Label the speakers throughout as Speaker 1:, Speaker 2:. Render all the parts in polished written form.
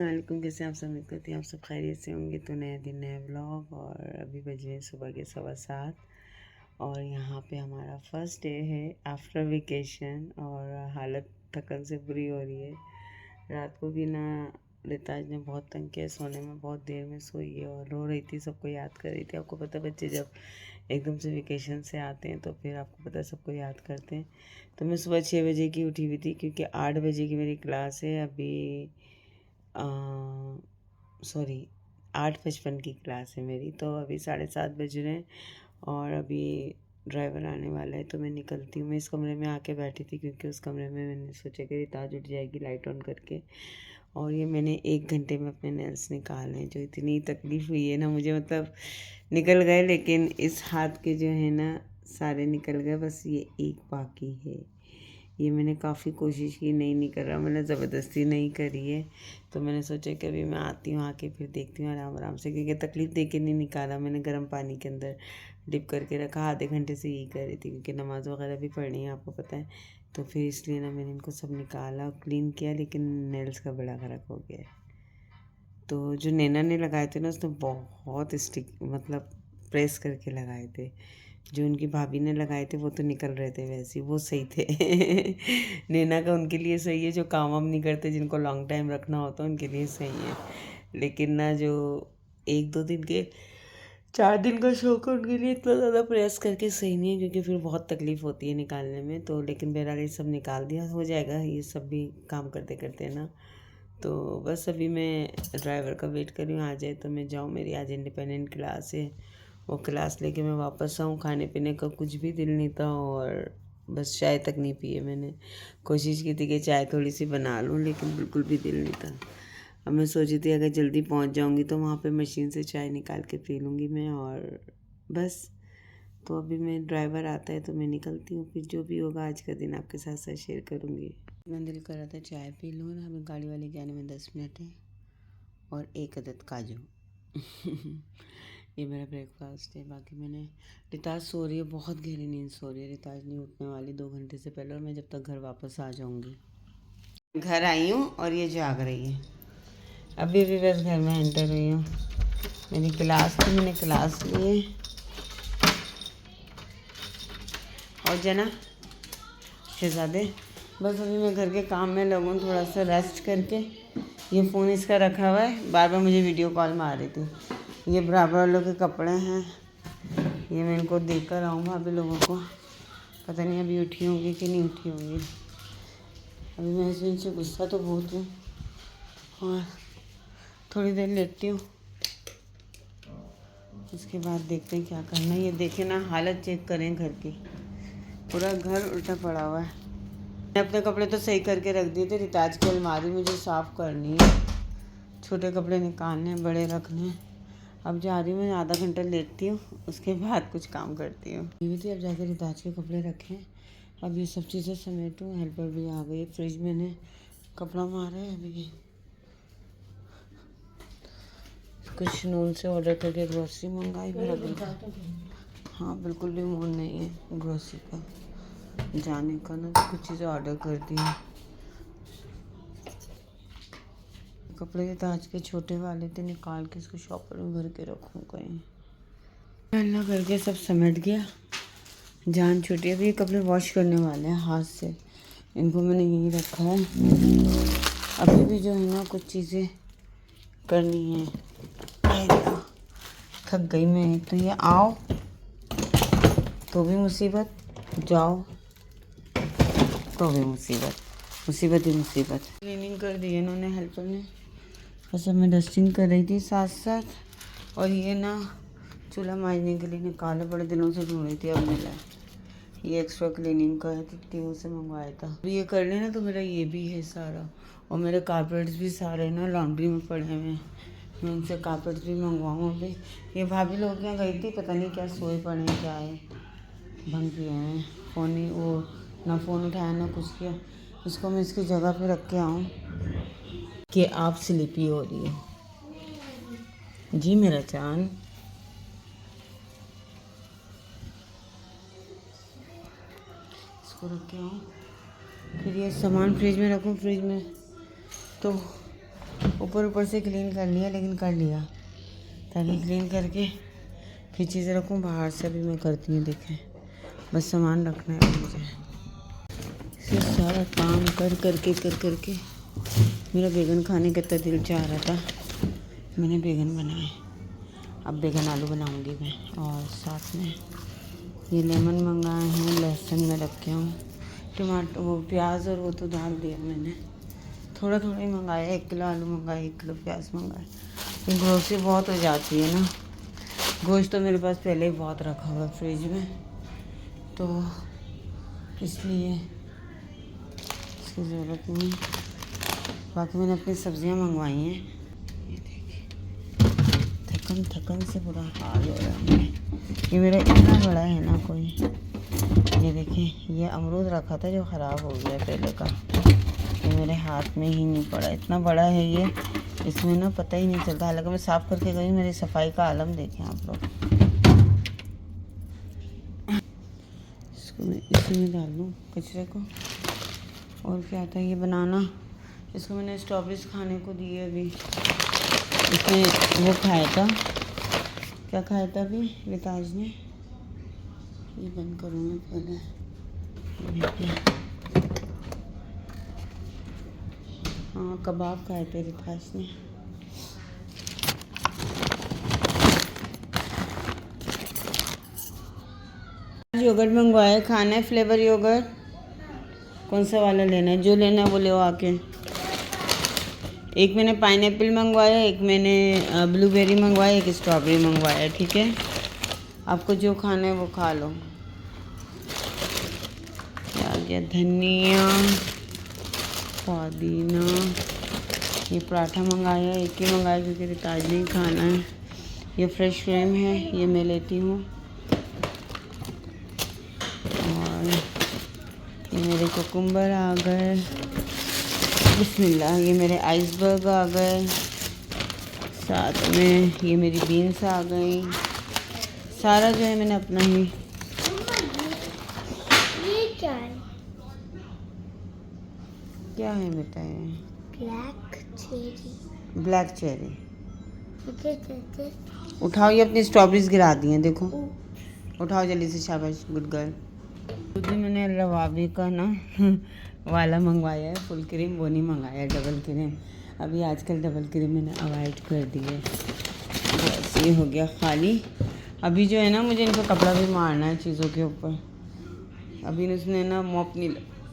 Speaker 1: वालेकुम, कैसे आप सब? उम्मीद करती हैं आप सब खैरियत से होंगे। तो नया दिन नया ब्लॉग, और अभी बजे हैं सुबह के 7:15 और यहाँ पे हमारा फर्स्ट डे है आफ्टर वेकेशन। और हालत थकन से बुरी हो रही है। रात को भी ना रिताज ने बहुत तंग किया, सोने में बहुत देर में सोई है और रो रही थी, सबको याद कर रही थी। आपको पता है बच्चे जब एकदम से वेकेशन से आते हैं तो फिर आपको पता है सबको याद करते हैं। तो मैं सुबह 6 बजे की उठी हुई थी क्योंकि 8 बजे की मेरी क्लास है। अभी सॉरी 8:55 की क्लास है मेरी। तो अभी 7:30 बज रहे हैं और अभी ड्राइवर आने वाला है तो मैं निकलती हूँ। मैं इस कमरे में आके बैठी थी क्योंकि उस कमरे में मैंने सोचा कि रिताज उठ जाएगी लाइट ऑन करके। और ये मैंने 1 घंटे में अपने नेल्स निकाले हैं। जो इतनी तकलीफ़ हुई है ना मुझे, मतलब निकल गए, लेकिन इस हाथ के जो है ना सारे निकल गए, बस ये एक बाकी है। ये मैंने काफ़ी कोशिश की, नहीं निकल रहा, मैंने ज़बरदस्ती नहीं करी है। तो मैंने सोचा कि अभी मैं आती हूँ, आके फिर देखती हूँ आराम आराम से, क्योंकि तकलीफ़ दे के नहीं निकाला। मैंने गर्म पानी के अंदर डिप करके रखा, आधे घंटे से यही कर रही थी क्योंकि नमाज़ वगैरह भी पढ़नी है आपको पता है। तो फिर इसलिए ना मैंने इनको सब निकाला और क्लीन किया, लेकिन नेल्स का बड़ा फ़र्क हो गया है। तो जो नैना ने लगाए थे ना उसने बहुत स्टिक मतलब प्रेस करके लगाए थे। जो उनकी भाभी ने लगाए थे वो तो निकल रहे थे, वैसे ही वो सही थे। नैना का उनके लिए सही है, जो काम वाम नहीं करते, जिनको लॉन्ग टाइम रखना होता है उनके लिए सही है। लेकिन ना जो 1-2 दिन के 4 दिन का शौक है उनके लिए इतना ज़्यादा प्रेस करके सही नहीं है, क्योंकि फिर बहुत तकलीफ़ होती है निकालने में। तो लेकिन बहरहाल ये सब निकाल दिया, हो जाएगा ये सब भी काम करते करते ना। तो बस अभी मैं ड्राइवर का वेट कर रही हूँ, आ जाए तो मैं जाऊँ। मेरी आज इंडिपेंडेंट क्लास है, वो क्लास लेके मैं वापस आऊँ। खाने पीने का कुछ भी दिल नहीं था और बस चाय तक नहीं पी है मैंने। कोशिश की थी कि चाय थोड़ी सी बना लूँ, लेकिन बिल्कुल भी दिल नहीं था। अब मैं सोची थी अगर जल्दी पहुँच जाऊँगी तो वहाँ पे मशीन से चाय निकाल के पी लूँगी मैं, और बस। तो अभी मैं ड्राइवर आता है तो मैं निकलती हूँ, फिर जो भी होगा आज का दिन आपके साथ साथ शेयर करूँगी। इतना दिल कर रहा था चाय पी लूँ ना। हमें गाड़ी वाले के आने में 10 मिनट है और 1 अदद काजू। ये मेरा ब्रेकफास्ट है। बाकी मैंने रिताज सो रही है, बहुत गहरी नींद सो रही है। रिताज नहीं उठने वाली 2 घंटे से पहले, और मैं जब तक घर वापस आ जाऊँगी। घर आई हूँ और ये जाग रही है। अभी भी बस घर में एंटर हुई हूँ। मेरी क्लास थी, मैंने क्लास ली है। और जना शहजादे, बस अभी मैं घर के काम में लगूँ, थोड़ा सा रेस्ट करके। ये फ़ोन इसका रखा हुआ है, बार बार मुझे वीडियो कॉल मार रही थी। ये बराबर वालों के कपड़े हैं, ये मैं इनको देकर आऊँ भाभी लोगों को। पता नहीं अभी उठी होंगी कि नहीं उठी होंगी। अभी मैं इनसे गुस्सा तो बहुत हूँ और थोड़ी देर लेटती हूँ, उसके बाद देखते हैं क्या करना है। ये देखें ना, हालत चेक करें घर की, पूरा घर उल्टा पड़ा हुआ है। मैंने अपने कपड़े तो सही करके रख दिए थे। रिताज की अलमारी मुझे साफ़ करनी है, छोटे कपड़े निकालने हैं, बड़े रखने हैं। अब जा रही हूँ मैं, आधा घंटा लेटती हूँ, उसके बाद कुछ काम करती हूँ। ये थी, अब जाकर रिताज के कपड़े रखें। अब ये सब चीज़ें समेटूँ। हेल्पर भी आ गई। फ्रिज मैंने कपड़ा मारा है अभी। कुछ नून से ऑर्डर करके ग्रोसरी मंगाई मेरा बिल्कुल। हाँ बिल्कुल भी मूड नहीं है ग्रोसरी का जाने का ना, तो कुछ चीज़ें ऑर्डर कर दी हैं। कपड़े तो आज के छोटे वाले थे, निकाल के इसको शॉपर में भर के रखूँ कहीं। अल्लाह करके सब समेट गया, जान छूटी है। अभी ये कपड़े वॉश करने वाले हैं हाथ से, इनको मैंने यहीं रखा है। अभी भी जो है ना कुछ चीज़ें करनी है। थक गई मैं। तो ये आओ तो भी मुसीबत, जाओ तो भी मुसीबत, मुसीबत ही मुसीबत। क्लीनिंग कर दी है इन्होंने, हेल्पर ने। बस अब मैं डस्टिंग कर रही थी साथ साथ। और ये ना चूल्हा मांजने के लिए निकाला, बड़े दिनों से ढूंढ रही थी, अब मिला। ये एक्स्ट्रा क्लीनिंग का है, तो टीमों से मंगवाया था। ये कर लेना तो मेरा ये भी है सारा। और मेरे कारपेट्स भी सारे ना लॉन्ड्री में पड़े हुए हैं, मैं उनसे कारपेट्स भी मंगवाऊँ अभी। ये भाभी लोग यहाँ गई थी, पता नहीं क्या सोए पड़े हैं, क्या है, भंग किए हैं। फ़ोन ही वो ना फ़ोन उठाया ना कुछ किया। इसको मैं इसकी जगह पे रख के आऊँ कि आप स्लीपी हो रही है जी मेरा चाँद। इसको रख के आऊँ, फिर ये सामान फ्रिज में रखूँ। फ्रिज में तो ऊपर ऊपर से क्लीन कर लिया, लेकिन कर लिया ताकि क्लीन करके फिर चीज़ें रखूँ। बाहर से भी मैं करती हूँ, देखें बस सामान रखना है मुझे। फिर सारा काम कर करके मेरा बैगन खाने का इतना दिल चाह रहा था, मैंने बैगन बनाए। अब बैगन आलू बनाऊंगी मैं। और साथ में ये लेमन मंगाए हैं, लहसुन में रखे हूँ, टमाटर वो प्याज और वो तो डाल दिया मैंने, थोड़ा थोड़ा ही मंगाया। 1 किलो आलू मंगाए, 1 किलो प्याज मंगाए। ये ग्रोसरी बहुत हो जाती है ना। गोश्त तो मेरे पास पहले ही बहुत रखा हुआ है फ्रिज में, तो इसलिए इसकी ज़रूरत नहीं। बाकी मैंने अपनी सब्जियां मंगवाई हैं। ये देखिए, थकन से बुरा हाल हो रहा है। ये मेरा इतना बड़ा है ना कोई, ये देखिए ये अमरूद रखा था जो ख़राब हो गया पहले का, ये मेरे हाथ में ही नहीं पड़ा। इतना बड़ा है ये, इसमें ना पता ही नहीं चलता। हालांकि मैं साफ़ करके गई, मेरी सफाई का आलम देखें आप लोग। इसको मैं इसी में डाल दूँ कचरे को। और क्या आता है ये बनाना। इसको मैंने स्ट्रॉबेरीज खाने को दी है अभी। इसने वो खाया था, क्या खाया था अभी रिताज ने, ये बंद करूँ मैं पहले। हाँ कबाब खाए थे रिताज ने। योगर्ट मंगवाया, खाना है फ्लेवर योगर्ट। कौन सा वाला लेना है, जो लेना है वो ले आके। एक मैंने पाइनएप्पल मंगवाया, एक मैंने ब्लूबेरी मंगवाया, एक स्ट्रॉबेरी मंगवाया। ठीक है, आपको जो खाना है वो खा लो। आ गया धनिया, पुदीना। ये पराठा मंगाया, एक ही मंगाया क्योंकि रिताज नहीं खाना है। ये फ्रेश क्रीम है, ये मैं लेती हूँ। और ये मेरे कुकुम्बर आ गए, बिस्मिल्लाह। ये मेरे आइसबर्ग आ गए, साथ में ये मेरी बीन्स आ गई। सारा जो है मैंने अपना ही। ये क्या है बेटा, ये ब्लैक चेरी। उठाओ, ये अपनी स्ट्रॉबेरीज गिरा दी हैं, देखो उठाओ जल्दी से, शाबाश गुड गर्ल। तो मैंने रवाबी का ना वाला मंगवाया है, फुल क्रीम वो नहीं मंगाया, डबल क्रीम। अभी आजकल डबल क्रीम मैंने अवॉइड कर दी है, बस ये हो गया खाली। अभी जो है ना मुझे इनका कपड़ा भी मारना है चीज़ों के ऊपर। अभी उसने ना मॉप नहीं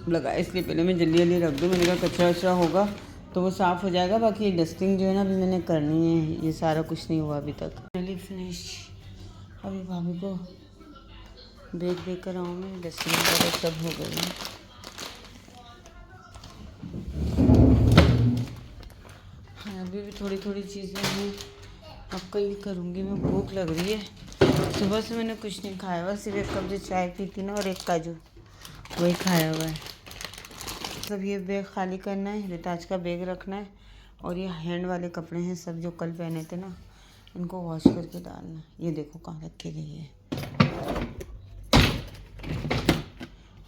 Speaker 1: लगाया, इसलिए पहले मैं जल्दी जल्दी रख दूँ। मैंने कहा कचरा वचरा होगा तो वो साफ़ हो जाएगा। बाकी डस्टिंग जो है ना अभी मैंने करनी है, ये सारा कुछ नहीं हुआ अभी तक। Finally finish. अभी भाभी को बैग दे कर आऊँ मैं, डस्टिंग वगैरह सब हो गई है। हाँ अभी भी थोड़ी थोड़ी चीज़ें हैं, अब कल ही करूँगी मैं। भूख लग रही है, सुबह से मैंने कुछ नहीं खाया, बस सिर्फ 1 कप जो चाय पी थी ना और 1 काजू, वही खाया हुआ है। सब ये बैग खाली करना है, रिताज का बैग रखना है। और ये हैंड वाले कपड़े हैं सब जो कल पहने थे ना, इनको वॉश करके डालना। ये देखो कहाँ रखी गई है।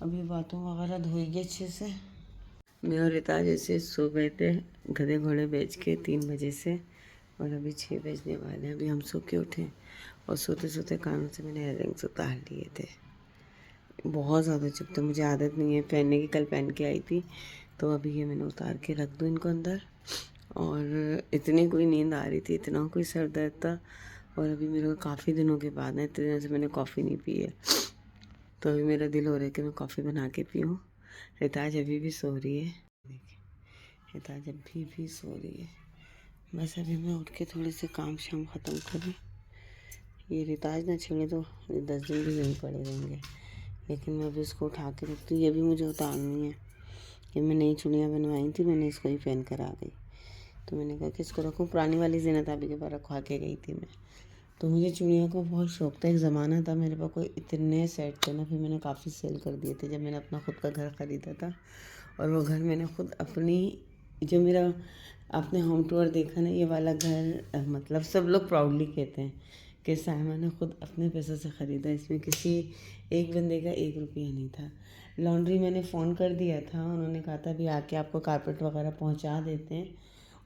Speaker 1: अभी बातों वगैरह धोएगी अच्छे से। मैं और रिताज ऐसे सो गए थे गधे घोड़े बेच के 3 बजे से, और अभी 6 बजने वाले हैं। अभी हम सो के उठे और सोते सोते कानों से मैंने इयररिंग्स उतार लिए थे। बहुत ज़्यादा चुभते, मुझे आदत नहीं है पहनने की, कल पहन के आई थी। तो अभी ये मैंने उतार के रख दूँ इनको अंदर। और इतनी कोई नींद आ रही थी, इतना कोई सर दर्द था। और अभी मेरे को काफ़ी दिनों के बाद ना, इतने दिनों से मैंने कॉफ़ी नहीं पी है, तो अभी मेरा दिल हो रहा है कि मैं कॉफ़ी बना के पीऊँ। रिताज अभी भी सो रही है, देखिए रिताज अभी भी सो रही है। बस अभी मैं उठ के थोड़े से काम शाम ख़त्म करूँ। ये रिताज ना छेड़े तो 10 दिन भी यहीं पड़े रहेंगे, लेकिन मैं अभी इसको उठा के रखती हूँ। ये भी मुझे उतारनी है, ये मैं नई चूड़ियाँ बनवाई थी, मैंने इसको ही पहन कर आ गई। तो मैंने कहा कि इसको रखूँ, पुरानी वाली ज़ीनत आबी के पास रखवा के गई थी मैं। तो मुझे चूड़ियों का बहुत शौक था, एक ज़माना था मेरे पास, कोई इतने सेट थे ना, फिर मैंने काफ़ी सेल कर दिए थे जब मैंने अपना खुद का घर ख़रीदा था। और वो घर मैंने खुद अपनी, जो मेरा आपने होम टूर देखा ना, ये वाला घर मतलब सब लोग प्राउडली कहते हैं कि सायमा ने खुद अपने पैसों से ख़रीदा। इसमें किसी एक बंदे का 1 रुपया नहीं था। लॉन्ड्री मैंने फ़ोन कर दिया था, उन्होंने कहा था अभी आके आपको कारपेट वगैरह पहुंचा देते हैं।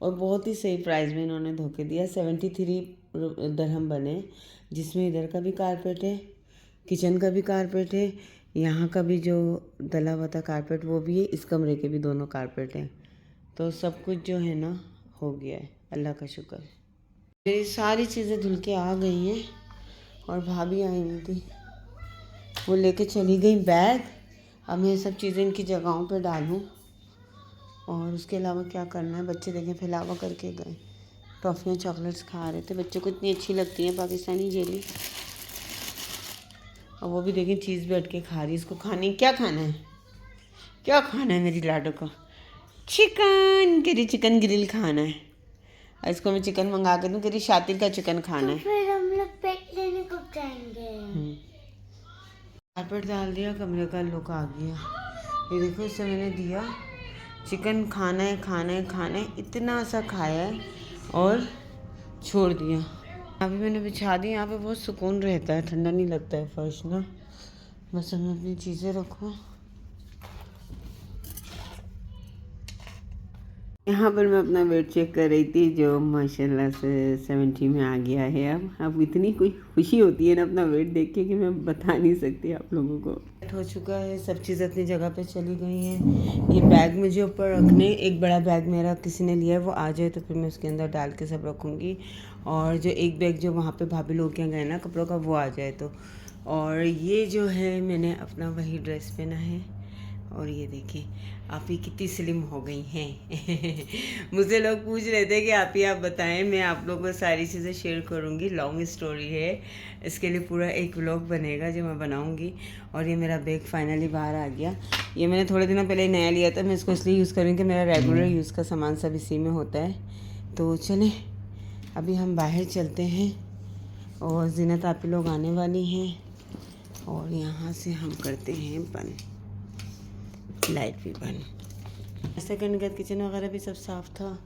Speaker 1: और बहुत ही सही प्राइस में इन्होंने धोके दिया। 73 दिरहम बने, जिसमें इधर का भी कारपेट है, किचन का भी कारपेट है, यहाँ का भी जो डला हुआ था कारपेट वो भी है, इस कमरे के भी दोनों कारपेट हैं। तो सब कुछ जो है ना हो गया है, अल्लाह का शुक्र। मेरी सारी चीज़ें धुल के आ गई हैं और भाभी आई नहीं थी, वो लेके चली गई बैग। अब मैं सब चीज़ें इनकी जगहों पे डालूँ और उसके अलावा क्या करना है। बच्चे देखें फैलावा करके गए, टॉफ़ियाँ चॉकलेट्स खा रहे थे। बच्चों को इतनी अच्छी लगती हैं पाकिस्तानी जेली, और वो भी देखें चीज़ बैठ के खा रही है। इसको खाने क्या खाना है, क्या खाना है मेरी लाडो को? चिकन, कह रही चिकन ग्रिल खाना है। इसको मैं चिकन मंगा के दूँ, कह रही शातिर का चिकन खाना है।
Speaker 2: तो फिर हम लोग पेट लेने कब जाएंगे?
Speaker 1: कारपेट डाल दिया, कमरे का लुक आ गया। ये देखो, इससे मैंने दिया चिकन खाना है खाना है खाना है, इतना सा खाया है और छोड़ दिया। अभी मैंने बिछा दी, यहाँ पे बहुत सुकून रहता है, ठंडा नहीं लगता है फर्श ना। बस मैं अपनी चीज़ें रखूँ। यहाँ पर मैं अपना वेट चेक कर रही थी, जो माशाल्लाह से 70 में आ गया है। अब इतनी कोई खुशी होती है ना अपना वेट देख के कि मैं बता नहीं सकती आप लोगों को। हो चुका है, सब चीज़ अपनी जगह पे चली गई हैं। ये बैग मुझे ऊपर रखने, एक बड़ा बैग मेरा किसी ने लिया है, वो आ जाए तो फिर मैं उसके अंदर डाल के सब रखूँगी। और जो एक बैग जो वहाँ पर भाभी लोग के गए ना कपड़ों का, वो आ जाए तो। और ये जो है मैंने अपना वही ड्रेस पहना है, और ये देखिए आप ही कितनी स्लिम हो गई हैं। मुझसे लोग पूछ रहे थे कि आप बताएं, मैं आप लोगों को सारी चीज़ें शेयर करूंगी। लॉन्ग स्टोरी है, इसके लिए पूरा एक व्लॉग बनेगा जो मैं बनाऊंगी। और ये मेरा बैग फाइनली बाहर आ गया। ये मैंने थोड़े दिनों पहले नया लिया था, मैं इसको इसलिए यूज़ करूँगी कि मेरा रेगुलर यूज़ का सामान सब इसी में होता है। तो चलें अभी हम बाहर चलते हैं, और ज़ीनत आप लोग आने वाली हैं, और यहाँ से हम करते हैं बंद, लाइट भी बंद। ऐसा करने के बाद किचन वगैरह भी सब साफ़ था।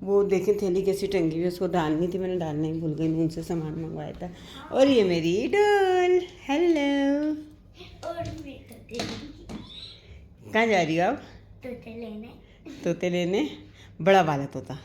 Speaker 1: वो देखें थैली कैसी टंगी हुई, उसको डालनी थी, मैंने डालना ही भूल गई, मैं उनसे सामान मंगवाया था। और ये मेरी डॉल, हेलो। कहाँ जा रही हो आप? तोते लेने, बड़ा वाला तोता।